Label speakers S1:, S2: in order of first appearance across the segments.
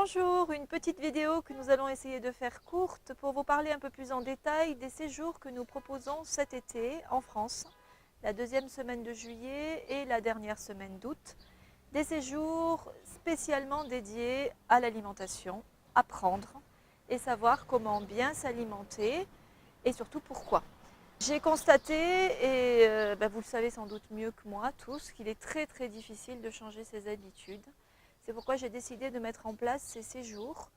S1: Bonjour, une petite vidéo que nous allons essayer de faire courte pour vous parler un peu plus en détail des séjours que nous proposons cet été en France, la deuxième semaine de juillet et la dernière semaine d'août. Des séjours spécialement dédiés à l'alimentation, apprendre et savoir comment bien s'alimenter et surtout pourquoi. J'ai constaté, et vous le savez sans doute mieux que moi tous, qu'il est très difficile de changer ses habitudes. C'est pourquoi j'ai décidé de mettre en place ces séjours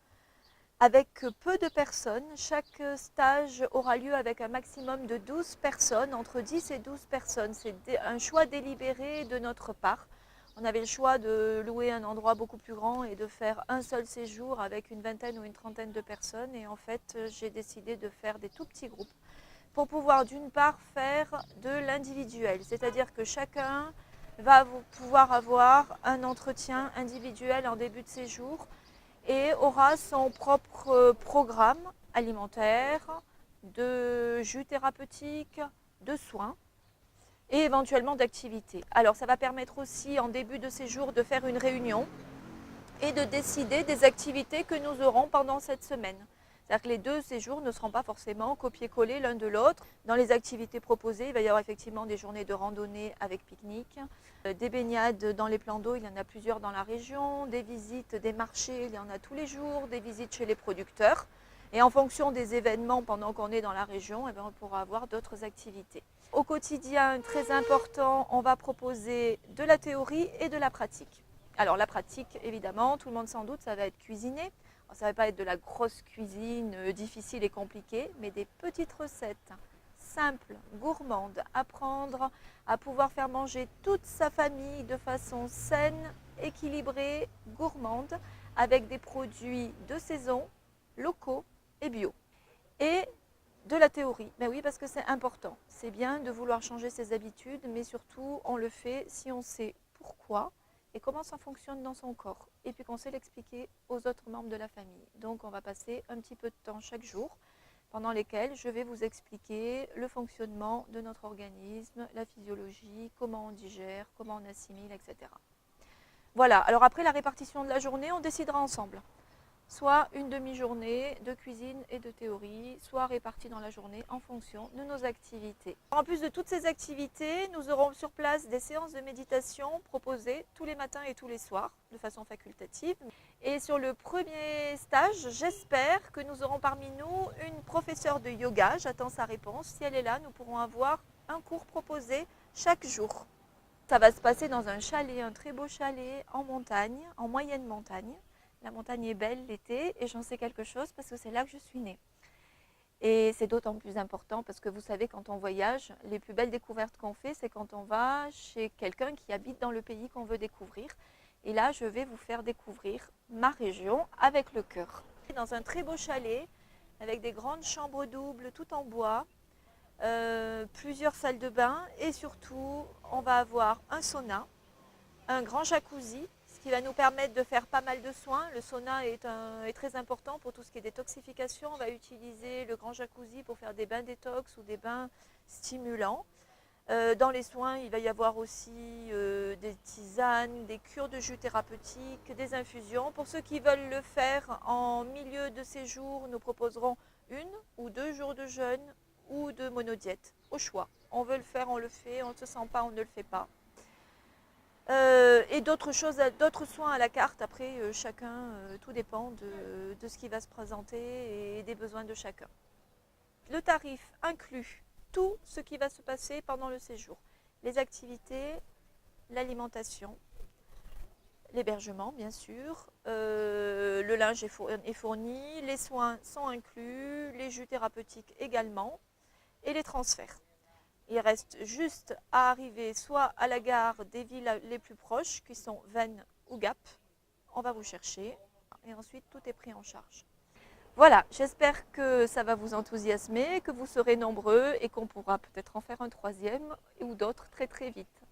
S1: avec peu de personnes. Chaque stage aura lieu avec un maximum de 12 personnes, entre 10 et 12 personnes. C'est un choix délibéré de notre part. On avait le choix de louer un endroit beaucoup plus grand et de faire un seul séjour avec une vingtaine ou une trentaine de personnes. Et en fait, j'ai décidé de faire des tout petits groupes pour pouvoir d'une part faire de l'individuel, c'est-à-dire que chacun va pouvoir avoir un entretien individuel en début de séjour et aura son propre programme alimentaire, de jus thérapeutique, de soins et éventuellement d'activités. Alors ça va permettre aussi en début de séjour de faire une réunion et de décider des activités que nous aurons pendant cette semaine. C'est-à-dire que les deux séjours ne seront pas forcément copier-coller l'un de l'autre. Dans les activités proposées, il va y avoir effectivement des journées de randonnée avec pique-nique, des baignades dans les plans d'eau, il y en a plusieurs dans la région, des visites des marchés, il y en a tous les jours, des visites chez les producteurs. Et en fonction des événements pendant qu'on est dans la région, on pourra avoir d'autres activités. Au quotidien, très important, on va proposer de la théorie et de la pratique. Alors la pratique, évidemment, tout le monde sans doute, ça va être cuisiner. Ça ne va pas être de la grosse cuisine difficile et compliquée, mais des petites recettes simples, gourmandes, apprendre à pouvoir faire manger toute sa famille de façon saine, équilibrée, gourmande, avec des produits de saison, locaux et bio. Et de la théorie, ben oui, parce que c'est important. C'est bien de vouloir changer ses habitudes, mais surtout on le fait si on sait pourquoi et comment ça fonctionne dans son corps. Et puis qu'on sait l'expliquer aux autres membres de la famille. Donc on va passer un petit peu de temps chaque jour pendant lesquels je vais vous expliquer le fonctionnement de notre organisme, la physiologie, comment on digère, comment on assimile, etc. Voilà, alors après la répartition de la journée, on décidera ensemble. Soit une demi-journée de cuisine et de théorie, soit répartie dans la journée en fonction de nos activités. En plus de toutes ces activités, nous aurons sur place des séances de méditation proposées tous les matins et tous les soirs, de façon facultative. Et sur le premier stage, j'espère que nous aurons parmi nous une professeure de yoga. J'attends sa réponse. Si elle est là, nous pourrons avoir un cours proposé chaque jour. Ça va se passer dans un chalet, un très beau chalet en montagne, en moyenne montagne. La montagne est belle l'été et j'en sais quelque chose parce que c'est là que je suis née. Et c'est d'autant plus important parce que vous savez, quand on voyage, les plus belles découvertes qu'on fait, c'est quand on va chez quelqu'un qui habite dans le pays qu'on veut découvrir. Et là, je vais vous faire découvrir ma région avec le cœur. Dans un très beau chalet, avec des grandes chambres doubles, tout en bois, plusieurs salles de bain et surtout, on va avoir un sauna, un grand jacuzzi, ce qui va nous permettre de faire pas mal de soins. Le sauna est très important pour tout ce qui est détoxification. On va utiliser le grand jacuzzi pour faire des bains détox ou des bains stimulants. Dans les soins, il va y avoir aussi des tisanes, des cures de jus thérapeutiques, des infusions. Pour ceux qui veulent le faire en milieu de séjour, nous proposerons 1 ou 2 jours de jeûne ou de monodiète, au choix. On veut le faire, on le fait, on ne se sent pas, on ne le fait pas. Et d'autres choses, d'autres soins à la carte. Après, chacun, tout dépend de ce qui va se présenter et des besoins de chacun. Le tarif inclut tout ce qui va se passer pendant le séjour. Les activités, l'alimentation, l'hébergement bien sûr, le linge est fourni, les soins sont inclus, les jus thérapeutiques également et les transferts. Il reste juste à arriver soit à la gare des villes les plus proches, qui sont Vennes ou Gap. On va vous chercher et ensuite tout est pris en charge. Voilà, j'espère que ça va vous enthousiasmer, que vous serez nombreux et qu'on pourra peut-être en faire un troisième ou d'autres très vite.